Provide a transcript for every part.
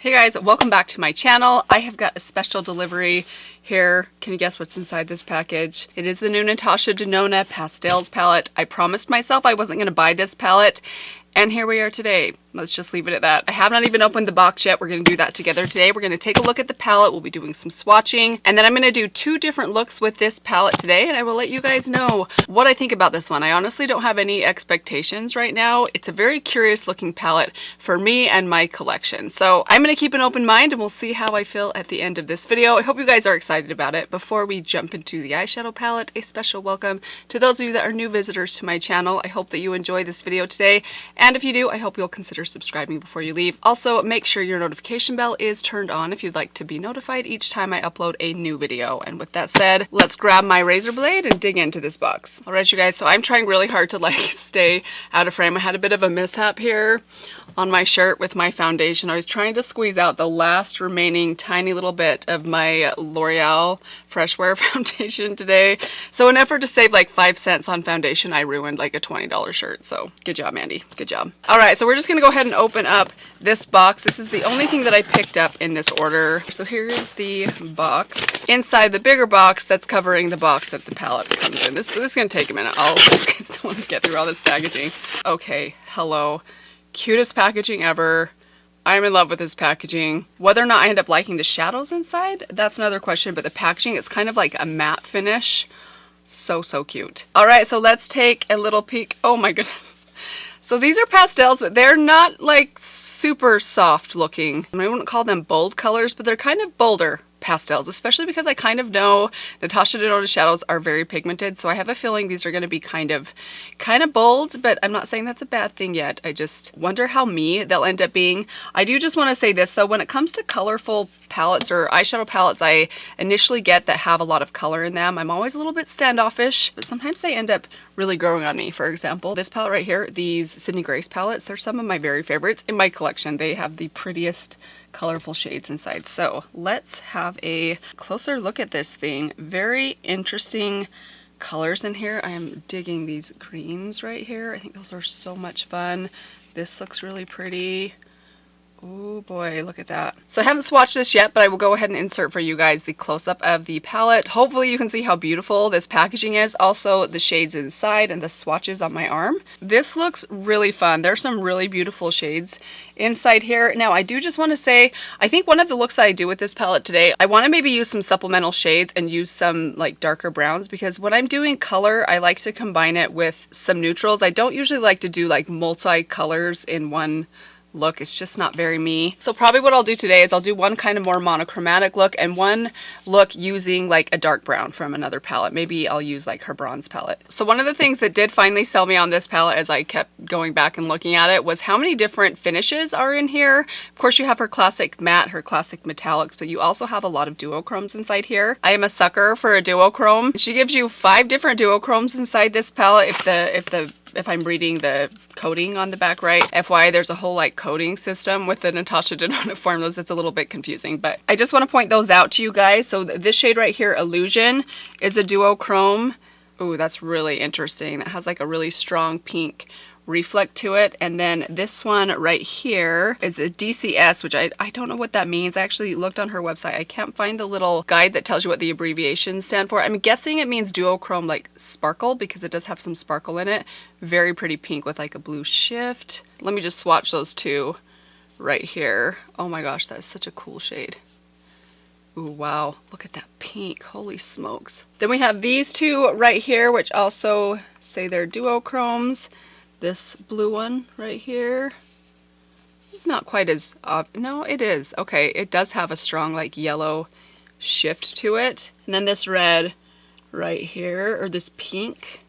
Hey guys, welcome back to my channel. I have got a special delivery here. Can you guess what's inside this package? It is the new Natasha Denona Pastels palette. I promised myself I wasn't going to buy this palette, and here we are today. Let's just leave it at that. I have not even opened the box yet. We're going to do that together today. We're going to take a look at the palette. We'll be doing some swatching, and then I'm going to do two different looks with this palette today, and I will let you guys know what I think about this one. I honestly don't have any expectations right now. It's a very curious looking palette for me and my collection. So I'm going to keep an open mind, and we'll see how I feel at the end of this video. I hope you guys are excited about it. Before we jump into the eyeshadow palette, a special welcome to those of you that are new visitors to my channel. I hope that you enjoy this video today, and if you do, I hope you'll consider subscribing before you leave. Also, make sure your notification bell is turned on if you'd like to be notified each time I upload a new video. And with that said, let's grab my razor blade and dig into this box. Alright you guys, so I'm trying really hard to stay out of frame. I had a bit of a mishap here on my shirt with my foundation. I was trying to squeeze out the last remaining tiny little bit of my L'Oreal Fresh Wear foundation today. So in an effort to save 5 cents on foundation, I ruined a $20 shirt. So good job, Mandy. Good job. Alright, so we're just going to go ahead and open up this box. This is the only thing that I picked up in this order. So here is the box. Inside the bigger box that's covering the box that the palette comes in. This is going to take a minute. You guys don't want to get through all this packaging. Okay, hello. Cutest packaging ever. I'm in love with this packaging. Whether or not I end up liking the shadows inside, that's another question, but the packaging is kind of like a matte finish. So cute. Alright, so let's take a little peek. Oh my goodness. So these are pastels, but they're not super soft looking. I wouldn't call them bold colors, but they're kind of bolder pastels, especially because I kind of know Natasha Denona shadows are very pigmented, so I have a feeling these are going to be kind of bold, but I'm not saying that's a bad thing yet. I just wonder how me they'll end up being. I do just want to say this though, when it comes to colorful palettes or eyeshadow palettes I initially get that have a lot of color in them, I'm always a little bit standoffish, but sometimes they end up really growing on me. For example, this palette right here, these Sydney Grace palettes, they're some of my very favorites in my collection. They have the prettiest colorful shades inside. So let's have a closer look at this thing. Very interesting colors in here. I am digging these greens right here. I think those are so much fun. This looks really pretty. Oh boy, look at that. So I haven't swatched this yet, but I will go ahead and insert for you guys the close-up of the palette. Hopefully you can see how beautiful this packaging is. Also the shades inside and the swatches on my arm. This looks really fun. There's some really beautiful shades inside here. Now I do just want to say, I think one of the looks that I do with this palette today, I want to maybe use some supplemental shades and use some darker browns, because when I'm doing color, I like to combine it with some neutrals. I don't usually like to do multi-colors in one look. It's just not very me. So probably what I'll do today is I'll do one kind of more monochromatic look and one look using a dark brown from another palette. Maybe I'll use her bronze palette. So one of the things that did finally sell me on this palette as I kept going back and looking at it was how many different finishes are in here. Of course you have her classic matte, her classic metallics, but you also have a lot of duochromes inside here. I am a sucker for a duochrome. She gives you 5 different duochromes inside this palette if I'm reading the coating on the back right. FYI, there's a whole coating system with the Natasha Denona formulas. It's a little bit confusing, but I just want to point those out to you guys. So this shade right here, Illusion, is a duochrome. Ooh, that's really interesting. That has a really strong pink reflect to it. And then this one right here is a DCS, which I don't know what that means. I actually looked on her website. I can't find the little guide that tells you what the abbreviations stand for. I'm guessing it means duochrome sparkle, because it does have some sparkle in it. Very pretty pink with a blue shift. Let me just swatch those two right here. Oh my gosh, that is such a cool shade. Ooh, wow, look at that pink, holy smokes. Then we have these two right here, which also say they're duochromes. This blue one right here, it's not quite as, no, it is. Okay, it does have a strong yellow shift to it. And then this red right here, or this pink,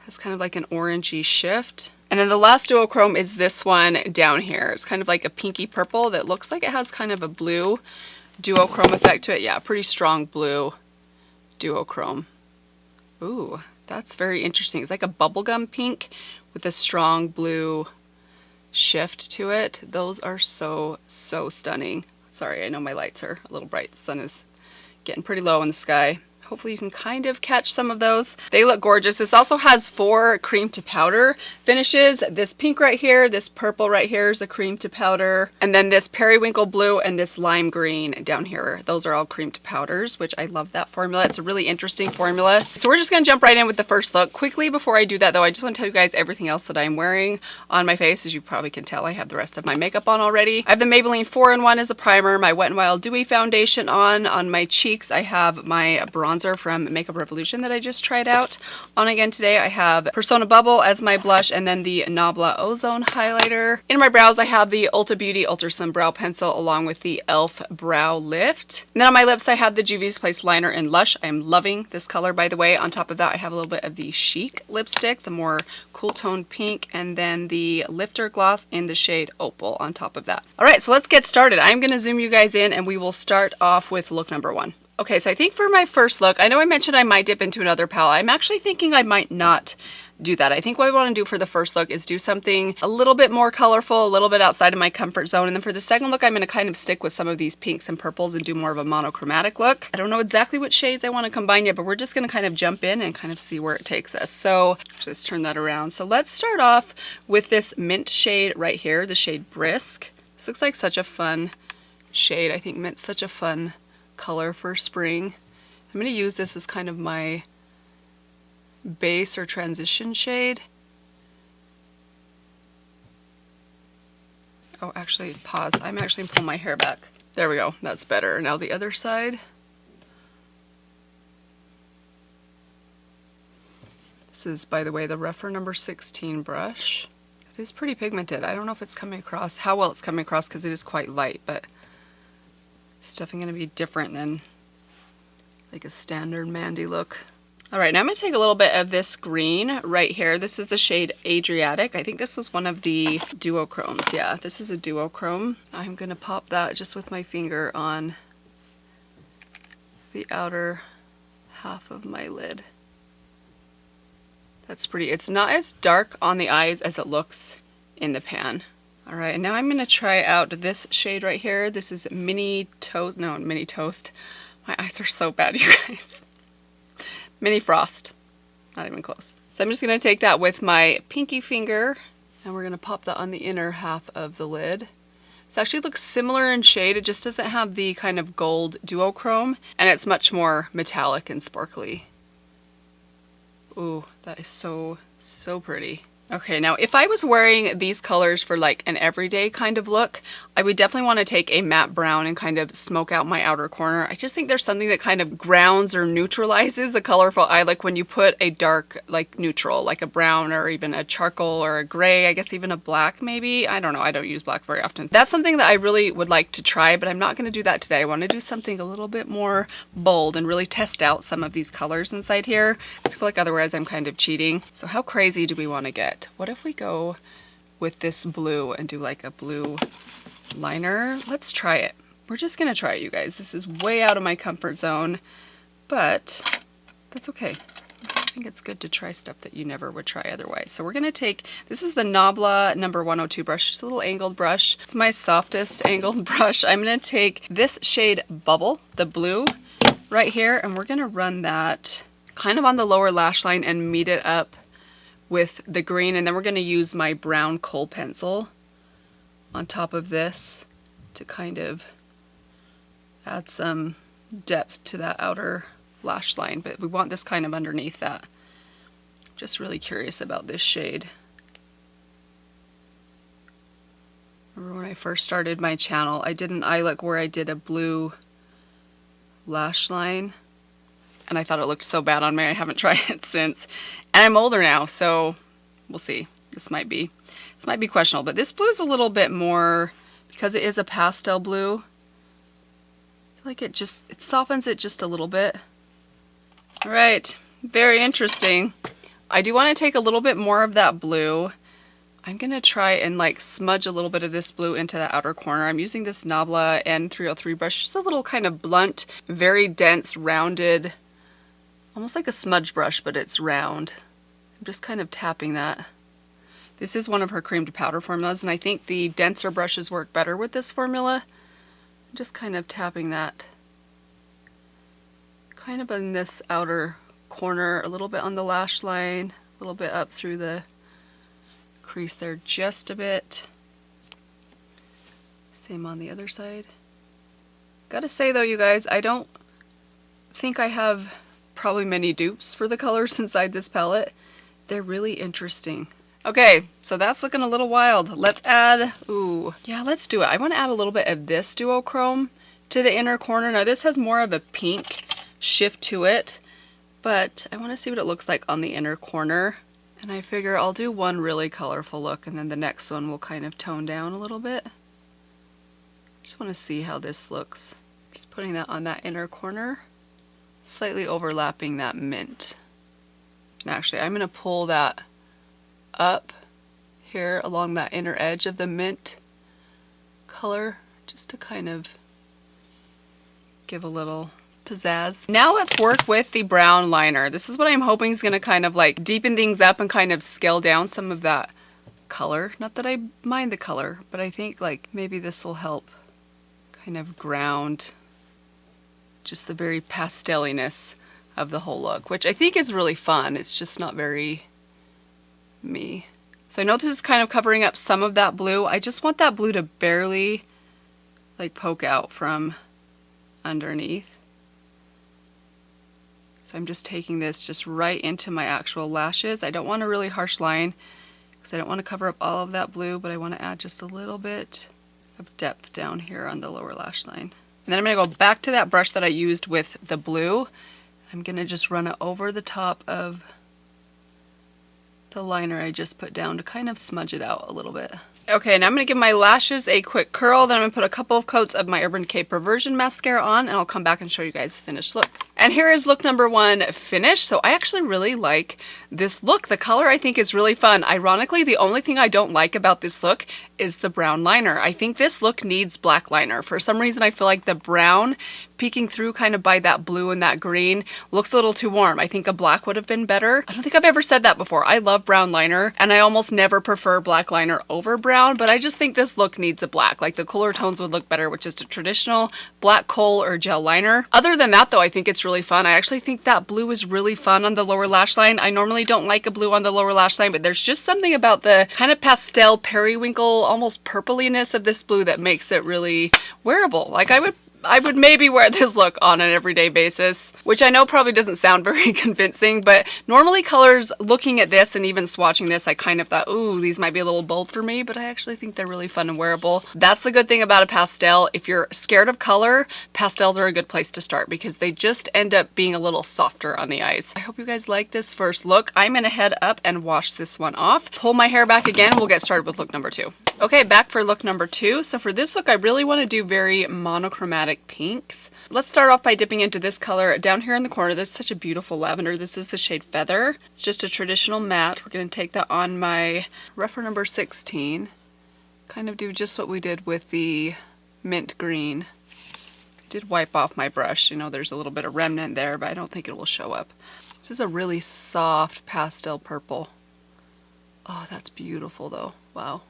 has kind of an orangey shift. And then the last duochrome is this one down here. It's kind of a pinky purple that looks like it has kind of a blue duochrome effect to it. Yeah, pretty strong blue duochrome. Ooh, that's very interesting. It's like a bubblegum pink with a strong blue shift to it. Those are so stunning. Sorry, I know my lights are a little bright. The sun is getting pretty low in the sky. hopefully you can kind of catch some of those. They look gorgeous. This also has 4 cream to powder finishes. This pink right here, this purple right here is a cream to powder, and then this periwinkle blue and this lime green down here. Those are all cream to powders, which I love that formula. It's a really interesting formula. So we're just gonna jump right in with the first look. Quickly before I do that though, I just want to tell you guys everything else that I'm wearing on my face. As you probably can tell, I have the rest of my makeup on already. I have the Maybelline 4-in-1 as a primer, my Wet n Wild Dewy foundation on my cheeks. I have my bronzer from Makeup Revolution that I just tried out on again today. I have Persona Bubble as my blush, and then the Nabla Ozone highlighter. In my brows, I have the Ulta Beauty Ultra Slim Brow Pencil along with the e.l.f. Brow Lift. And then on my lips, I have the Juvia's Place liner in Lush. I am loving this color, by the way. On top of that, I have a little bit of the Chic lipstick, the more cool toned pink, and then the Lifter Gloss in the shade Opal on top of that. All right, so let's get started. I'm going to zoom you guys in and we will start off with look number 1. Okay, so I think for my first look, I know I mentioned I might dip into another palette. I'm actually thinking I might not do that. I think what I want to do for the first look is do something a little bit more colorful, a little bit outside of my comfort zone. And then for the second look, I'm going to kind of stick with some of these pinks and purples and do more of a monochromatic look. I don't know exactly what shades I want to combine yet, but we're just going to kind of jump in and kind of see where it takes us. So let's turn that around. So let's start off with this mint shade right here, the shade Brisk. This looks like such a fun shade. I think mint's such a fun color for spring. I'm going to use this as kind of my base or transition shade. Oh, actually, pause. I'm actually pulling my hair back. There we go. That's better. Now the other side. This is, by the way, the Rephr number 16 brush. It is pretty pigmented. I don't know if it's coming across, how well it's coming across, because it is quite light, but it's definitely going to be different than like a standard Mandy look. All right, now I'm going to take a little bit of this green right here. This is the shade Adriatic. I think this was one of the duochromes. Yeah, this is a duochrome. I'm going to pop that just with my finger on the outer half of my lid. That's pretty. It's not as dark on the eyes as it looks in the pan. All right, and now I'm going to try out this shade right here. This is Mini Toast. No, Mini Toast. My eyes are so bad, you guys. Mini Frost. Not even close. So I'm just going to take that with my pinky finger, and we're going to pop that on the inner half of the lid. This actually looks similar in shade. It just doesn't have the kind of gold duochrome, and it's much more metallic and sparkly. Ooh, that is so, so pretty. Okay, now if I was wearing these colors for like an everyday kind of look, I would definitely want to take a matte brown and kind of smoke out my outer corner. I just think there's something that kind of grounds or neutralizes a colorful eye, like when you put a dark like neutral, like a brown or even a charcoal or a gray, I guess even a black maybe. I don't know, I don't use black very often. That's something that I really would like to try, but I'm not going to do that today. I want to do something a little bit more bold and really test out some of these colors inside here. I feel like otherwise I'm kind of cheating. So how crazy do we want to get? What if we go with this blue and do like a blue liner? Let's try it. We're just gonna try it, you guys. This is way out of my comfort zone, but that's okay. I think it's good to try stuff that you never would try otherwise. So we're gonna take, this is the Nabla number 102 brush, just a little angled brush. It's my softest angled brush. I'm gonna take this shade Bubble, the blue right here, and we're gonna run that kind of on the lower lash line and meet it up with the green, and then we're going to use my brown kohl pencil on top of this to kind of add some depth to that outer lash line, but we want this kind of underneath that. Just really curious about this shade. Remember when I first started my channel, I did an eye look where I did a blue lash line, and I thought it looked so bad on me. I haven't tried it since. And I'm older now, so we'll see. This might be questionable, but this blue is a little bit more, because it is a pastel blue, I feel like it softens it just a little bit. All right, very interesting. I do want to take a little bit more of that blue. I'm gonna try and like smudge a little bit of this blue into the outer corner. I'm using this Nabla N303 brush, just a little kind of blunt, very dense, rounded, almost like a smudge brush, but it's round. I'm just kind of tapping that. This is one of her cream to powder formulas, and I think the denser brushes work better with this formula. I'm just kind of tapping that kind of in this outer corner, a little bit on the lash line, a little bit up through the crease there just a bit. Same on the other side. Gotta say though, you guys, I don't think I have probably many dupes for the colors inside this palette. They're really interesting. Okay, so that's looking a little wild. Let's add, ooh, yeah, let's do it. I want to add a little bit of this duochrome to the inner corner. Now this has more of a pink shift to it, but I want to see what it looks like on the inner corner. And I figure I'll do one really colorful look and then the next one will kind of tone down a little bit. Just want to see how this looks. Just putting that on that inner corner, slightly overlapping that mint. And actually I'm going to pull that up here along that inner edge of the mint color just to kind of give a little pizzazz. Now let's work with the brown liner. This is what I'm hoping is going to kind of like deepen things up and kind of scale down some of that color. Not that I mind the color, but I think like maybe this will help kind of ground just the very pasteliness of the whole look, which I think is really fun. It's just not very me. So I know this is kind of covering up some of that blue. I just want that blue to barely like poke out from underneath. So I'm just taking this just right into my actual lashes. I don't want a really harsh line because I don't want to cover up all of that blue, but I want to add just a little bit of depth down here on the lower lash line. And then I'm going to go back to that brush that I used with the blue. I'm going to just run it over the top of the liner I just put down to kind of smudge it out a little bit. Okay, now I'm going to give my lashes a quick curl, then I'm going to put a couple of coats of my Urban Decay Perversion mascara on, and I'll come back and show you guys the finished look. And here is look number one finished. So I actually really like this look. The color I think is really fun. Ironically, the only thing I don't like about this look is the brown liner. I think this look needs black liner. For some reason I feel like the brown peeking through kind of by that blue and that green looks a little too warm. I think a black would have been better. I don't think I've ever said that before. I love brown liner and I almost never prefer black liner over brown, but I just think this look needs a black. Like the cooler tones would look better with just a traditional black kohl or gel liner. Other than that though, I think it's really fun. I actually think that blue is really fun on the lower lash line. I normally don't like a blue on the lower lash line, but there's just something about the kind of pastel periwinkle, almost purpliness of this blue that makes it really wearable. Like I would maybe wear this look on an everyday basis, which I know probably doesn't sound very convincing, but normally colors, looking at this and even swatching this, I kind of thought, ooh, these might be a little bold for me, but I actually think they're really fun and wearable. That's the good thing about a pastel. If you're scared of color, pastels are a good place to start because they just end up being a little softer on the eyes. I hope you guys like this first look. I'm gonna head up and wash this one off. Pull my hair back again. We'll get started with look number two. Okay, back for look number two. So for this look, I really want to do very monochromatic pinks. Let's start off by dipping into this color down here in the corner. There's such a beautiful lavender. This is the shade Feather. It's just a traditional matte. We're going to take that on my Rephr number 16. Kind of do just what we did with the mint green. I did wipe off my brush. You know, there's a little bit of remnant there, but I don't think it will show up. This is a really soft pastel purple. Oh, that's beautiful though. Wow.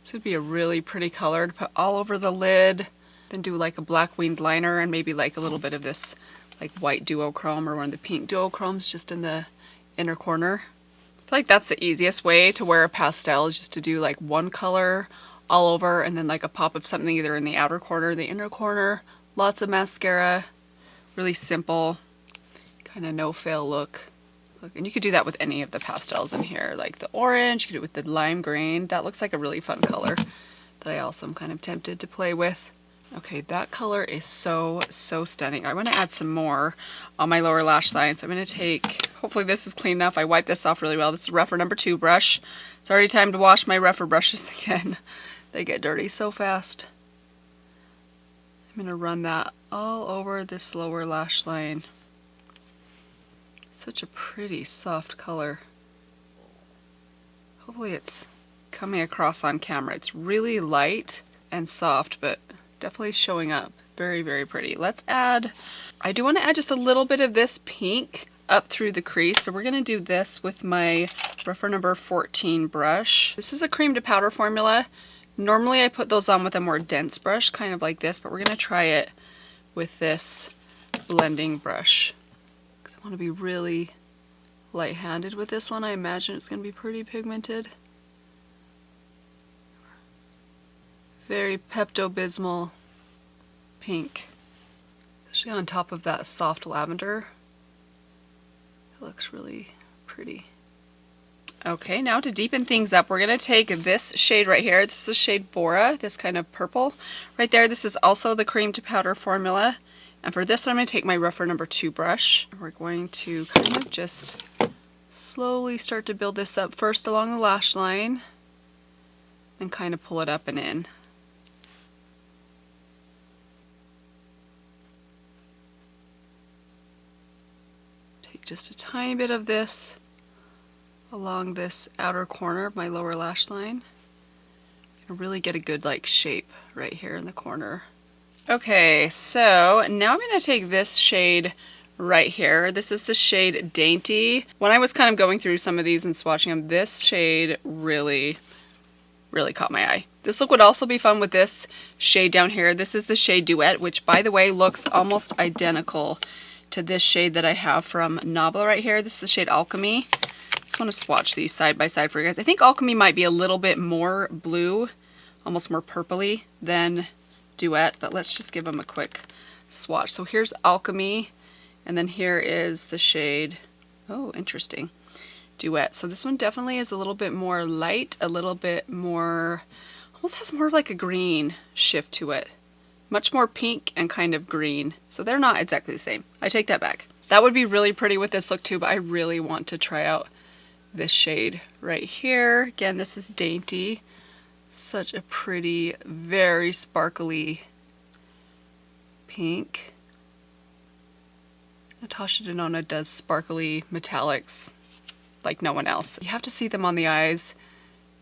This would be a really pretty color to put all over the lid. Then do like a black winged liner and maybe like a little bit of this like white duochrome or one of the pink duochromes just in the inner corner. I feel like that's the easiest way to wear a pastel, is just to do like one color all over and then like a pop of something either in the outer corner or the inner corner. Lots of mascara. Really simple, kind of no fail look. And you could do that with any of the pastels in here, like the orange, you could do it with the lime green. That looks like a really fun color that I also am kind of tempted to play with. Okay, that color is so stunning. I want to add some more on my lower lash line. So I'm going to take, hopefully this is clean enough. I wiped this off really well. This is Rephr number 2 brush. It's already time to wash my Rephr brushes again. They get dirty so fast. I'm going to run that all over this lower lash line. Such a pretty soft color. Hopefully it's coming across on camera. It's really light and soft, but definitely showing up. Very, very pretty. Let's add, I do want to add just a little bit of this pink up through the crease. So we're going to do this with my Rephr number 14 brush. This is a cream to powder formula. Normally I put those on with a more dense brush, kind of like this, but we're going to try it with this blending brush. Because I want to be really light-handed with this one. I imagine it's going to be pretty pigmented. Very Pepto-Bismol pink. Especially on top of that soft lavender. It looks really pretty. Okay, now to deepen things up, we're going to take this shade right here. This is the shade Bora, this kind of purple. Right there, this is also the cream to powder formula. And for this one, I'm going to take my rougher number 2 brush. We're going to kind of just slowly start to build this up first along the lash line. And kind of pull it up and in. Take just a tiny bit of this along this outer corner of my lower lash line. And really get a good like shape right here in the corner. Okay, so now I'm going to take this shade right here. This is the shade Dainty. When I was kind of going through some of these and swatching them, this shade really caught my eye. This look would also be fun with this shade down here. This is the shade Duet, which by the way looks almost identical to this shade that I have from Nabla right here. This is the shade Alchemy. Just want to swatch these side by side for you guys. I think Alchemy might be a little bit more blue, almost more purpley than Duet, but let's just give them a quick swatch. So here's Alchemy, and then here is the shade, oh interesting, Duet. So this one definitely is a little bit more light, a little bit more, almost has more of like a green shift to it. Much more pink and kind of green. So they're not exactly the same. I take that back. That would be really pretty with this look too, but I really want to try out this shade right here. Again, this is Dainty. Such a pretty, very sparkly pink. Natasha Denona does sparkly metallics like no one else. You have to see them on the eyes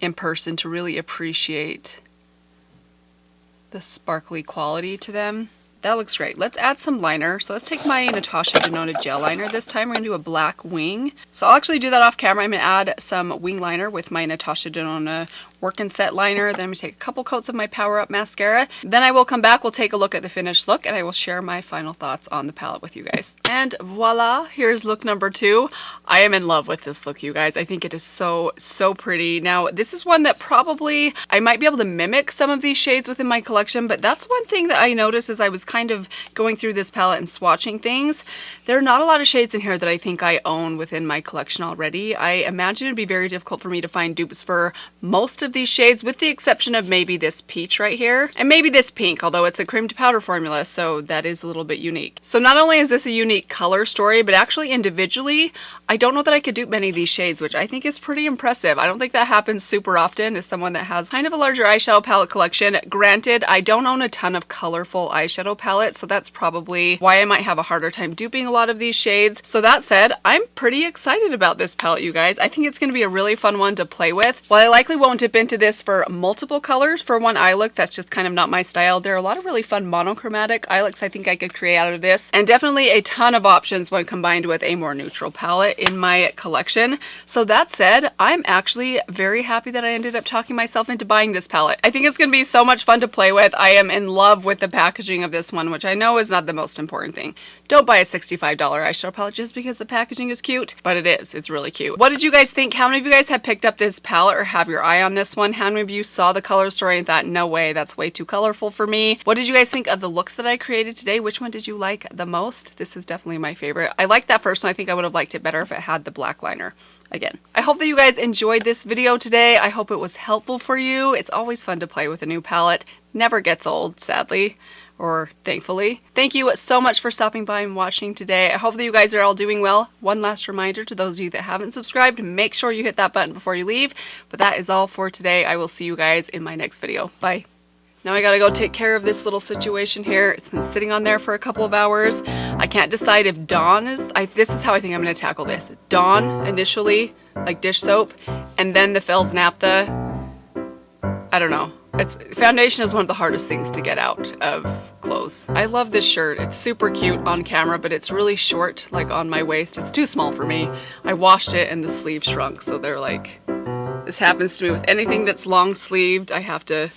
in person to really appreciate the sparkly quality to them. That looks great. Let's add some liner. So let's take my Natasha Denona gel liner this time. We're going to do a black wing. So I'll actually do that off camera. I'm going to add some wing liner with my Natasha Denona Work and Set liner. Then I'm going to take a couple coats of my Power Up mascara. Then I will come back, we'll take a look at the finished look, and I will share my final thoughts on the palette with you guys. And voila, here's look number 2. I am in love with this look, you guys. I think it is so pretty. Now, this is one that probably I might be able to mimic some of these shades within my collection, but that's one thing that I noticed as I was kind of going through this palette and swatching things. There are not a lot of shades in here that I think I own within my collection already. I imagine it'd be very difficult for me to find dupes for most of these shades, with the exception of maybe this peach right here, and maybe this pink, although it's a cream to powder formula, so that is a little bit unique. So not only is this a unique color story, but actually individually, I don't know that I could dupe many of these shades, which I think is pretty impressive. I don't think that happens super often as someone that has kind of a larger eyeshadow palette collection. Granted, I don't own a ton of colorful eyeshadow palettes, so that's probably why I might have a harder time duping a lot of these shades. So that said, I'm pretty excited about this palette, you guys. I think it's going to be a really fun one to play with. While I likely won't dip into this for multiple colors for one eye look, that's just kind of not my style. There are a lot of really fun monochromatic eye looks I think I could create out of this, and definitely a ton of options when combined with a more neutral palette in my collection. So that said, I'm actually very happy that I ended up talking myself into buying this palette. I think it's going to be so much fun to play with. I am in love with the packaging of this one, which I know is not the most important thing. Don't buy a $65 eyeshadow palette just because the packaging is cute, but it is. It's really cute. What did you guys think? How many of you guys have picked up this palette or have your eye on this one? How many of you saw the color story and thought, no way, that's way too colorful for me? What did you guys think of the looks that I created today? Which one did you like the most? This is definitely my favorite. I liked that first one. I think I would have liked it better if it had the black liner. Again, I hope that you guys enjoyed this video today. I hope it was helpful for you. It's always fun to play with a new palette. Never gets old, sadly. Or thankfully. Thank you so much for stopping by and watching today. I hope that you guys are all doing well. One last reminder to those of you that haven't subscribed, make sure you hit that button before you leave. But that is all for today. I will see you guys in my next video. Bye. Now I gotta go take care of this little situation here. It's been sitting on there for a couple of hours. I can't decide if Dawn is, this is how I think I'm gonna tackle this. Dawn initially, like dish soap, and then the Fels Naphtha. I don't know. Foundation is one of the hardest things to get out of clothes. I love this shirt. It's super cute on camera, but it's really short, like on my waist. It's too small for me. I washed it and the sleeves shrunk, so they're like, this happens to me with anything that's long sleeved. I have to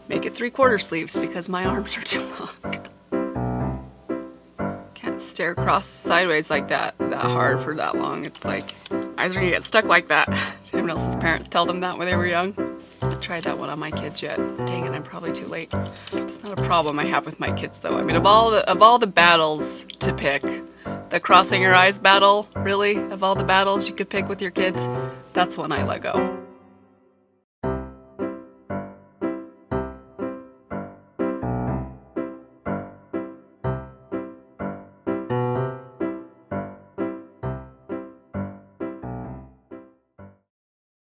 make it 3/4 sleeves because my arms are too long. Can't stand stare across sideways like that hard for that long. It's like, eyes are gonna get stuck like that. Did anyone else's parents tell them that when they were young? I haven't tried that one on my kids yet. Dang it, I'm probably too late. It's not a problem I have with my kids though. I mean, of all the battles to pick, the crossing your eyes battle, really, of all the battles you could pick with your kids, that's one I let go.